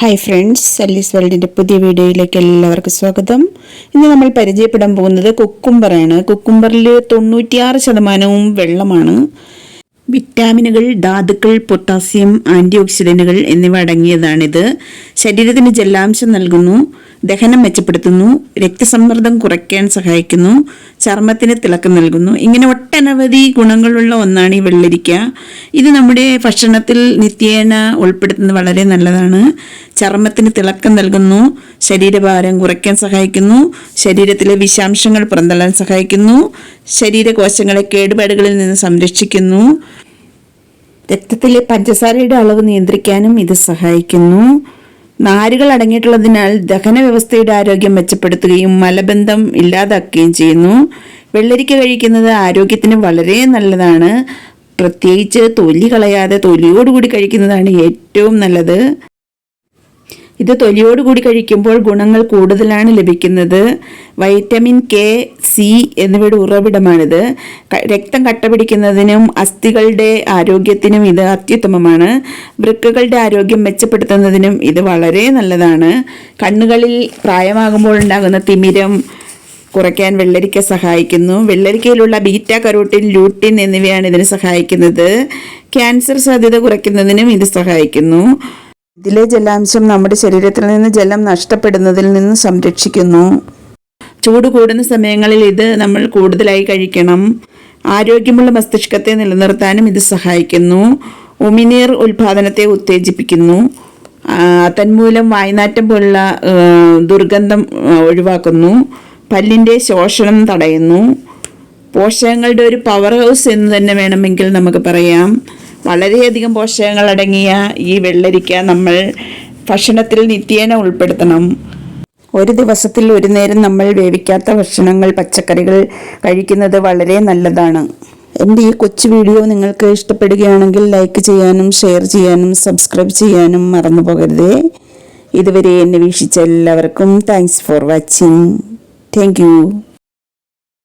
Hi friends, സല്ലീസ് വേൾഡിൻ്റെ പുതിയ വീഡിയോയിലേക്ക് എല്ലാവർക്കും സ്വാഗതം. ഇന്ന് നമ്മൾ പരിചയപ്പെടാൻ പോകുന്നത് കുക്കുംബറാണ്. കുക്കുംബറിൽ 96% വെള്ളമാണ്. വിറ്റാമിനുകൾ, ധാതുക്കൾ, പൊട്ടാസ്യം, ആൻറ്റി ഓക്സിഡൻറ്റുകൾ എന്നിവ അടങ്ങിയതാണിത്. ശരീരത്തിന് ജലാംശം നൽകുന്നു, ദഹനം മെച്ചപ്പെടുത്തുന്നു, രക്തസമ്മർദ്ദം കുറയ്ക്കാൻ സഹായിക്കുന്നു, ചർമ്മത്തിന് തിളക്കം നൽകുന്നു. ഇങ്ങനെ ഒട്ടനവധി ഗുണങ്ങളുള്ള ഒന്നാണ് ഈ വെള്ളരിക്ക. ഇത് നമ്മുടെ ഭക്ഷണത്തിൽ നിത്യേന ഉൾപ്പെടുത്തുന്നത് വളരെ നല്ലതാണ്. ചർമ്മത്തിന് തിളക്കം നൽകുന്നു, ശരീരഭാരം കുറയ്ക്കാൻ സഹായിക്കുന്നു, ശരീരത്തിലെ വിഷാംശങ്ങൾ പുറന്തള്ളാൻ സഹായിക്കുന്നു, ശരീരകോശങ്ങളെ കേടുപാടുകളിൽ നിന്ന് സംരക്ഷിക്കുന്നു, രക്തത്തിലെ പഞ്ചസാരയുടെ അളവ് നിയന്ത്രിക്കാനും ഇത് സഹായിക്കുന്നു. നാരുകൾ അടങ്ങിയിട്ടുള്ളതിനാൽ ദഹന വ്യവസ്ഥയുടെ ആരോഗ്യം മെച്ചപ്പെടുത്തുകയും മലബന്ധം ഇല്ലാതാക്കുകയും ചെയ്യുന്നു. വെള്ളരിക്ക കഴിക്കുന്നത് ആരോഗ്യത്തിന് വളരെ നല്ലതാണ്. പ്രത്യേകിച്ച് തൊലി കളയാതെ തൊലിയോടുകൂടി കഴിക്കുന്നതാണ് ഏറ്റവും നല്ലത്. ഇത് തൊലിയോടുകൂടി കഴിക്കുമ്പോൾ ഗുണങ്ങൾ കൂടുതലാണ് ലഭിക്കുന്നത്. വൈറ്റമിൻ കെ, സി എന്നിവയുടെ ഉറവിടമാണിത്. രക്തം കട്ടപിടിക്കുന്നതിനും അസ്ഥികളുടെ ആരോഗ്യത്തിനും ഇത് അത്യുത്തമമാണ്. വൃക്കകളുടെ ആരോഗ്യം മെച്ചപ്പെടുത്തുന്നതിനും ഇത് വളരെ നല്ലതാണ്. കണ്ണുകളിൽ പ്രായമാകുമ്പോൾ ഉണ്ടാകുന്ന തിമിരം കുറയ്ക്കാൻ വെള്ളരിക്ക സഹായിക്കുന്നു. വെള്ളരിക്കയിലുള്ള ബീറ്റ കരോട്ടിൻ, ലൂട്ടിൻ എന്നിവയാണ് ഇതിന് സഹായിക്കുന്നത്. ക്യാൻസർ സാധ്യത കുറയ്ക്കുന്നതിനും ഇത് സഹായിക്കുന്നു. ഇതിലെ ജലാംശം നമ്മുടെ ശരീരത്തിൽ നിന്ന് ജലം നഷ്ടപ്പെടുന്നതിൽ നിന്ന് സംരക്ഷിക്കുന്നു. ചൂട് കൂടുന്ന സമയങ്ങളിൽ ഇത് നമ്മൾ കൂടുതലായി കഴിക്കണം. ആരോഗ്യമുള്ള മസ്തിഷ്കത്തെ നിലനിർത്താനും ഇത് സഹായിക്കുന്നു. ഉമിനീർ ഉൽപാദനത്തെ ഉത്തേജിപ്പിക്കുന്നു. തന്മൂലം വായ്നാറ്റം പോലുള്ള ദുർഗന്ധം ഒഴിവാക്കുന്നു. പല്ലിൻ്റെ ശോഷണം തടയുന്നു. പോഷകങ്ങളുടെ ഒരു പവർ ഹൗസ് എന്ന് തന്നെ വേണമെങ്കിൽ നമുക്ക് പറയാം. വളരെയധികം പോഷകങ്ങൾ അടങ്ങിയ ഈ വെള്ളരിക്ക നമ്മൾ ഭക്ഷണത്തിൽ നിത്യേന ഉൾപ്പെടുത്തണം. ഒരു ദിവസത്തിൽ ഒരു നേരം നമ്മൾ വേവിക്കാത്ത ഭക്ഷണങ്ങൾ, പച്ചക്കറികൾ കഴിക്കുന്നത് വളരെ നല്ലതാണ്. എൻ്റെ ഈ കൊച്ചു വീഡിയോ നിങ്ങൾക്ക് ഇഷ്ടപ്പെടുകയാണെങ്കിൽ ലൈക്ക് ചെയ്യാനും ഷെയർ ചെയ്യാനും സബ്സ്ക്രൈബ് ചെയ്യാനും മറന്നു പോകരുതേ. ഇതുവരെ എന്നെ വീക്ഷിച്ച എല്ലാവർക്കും thanks for watching. Thank you.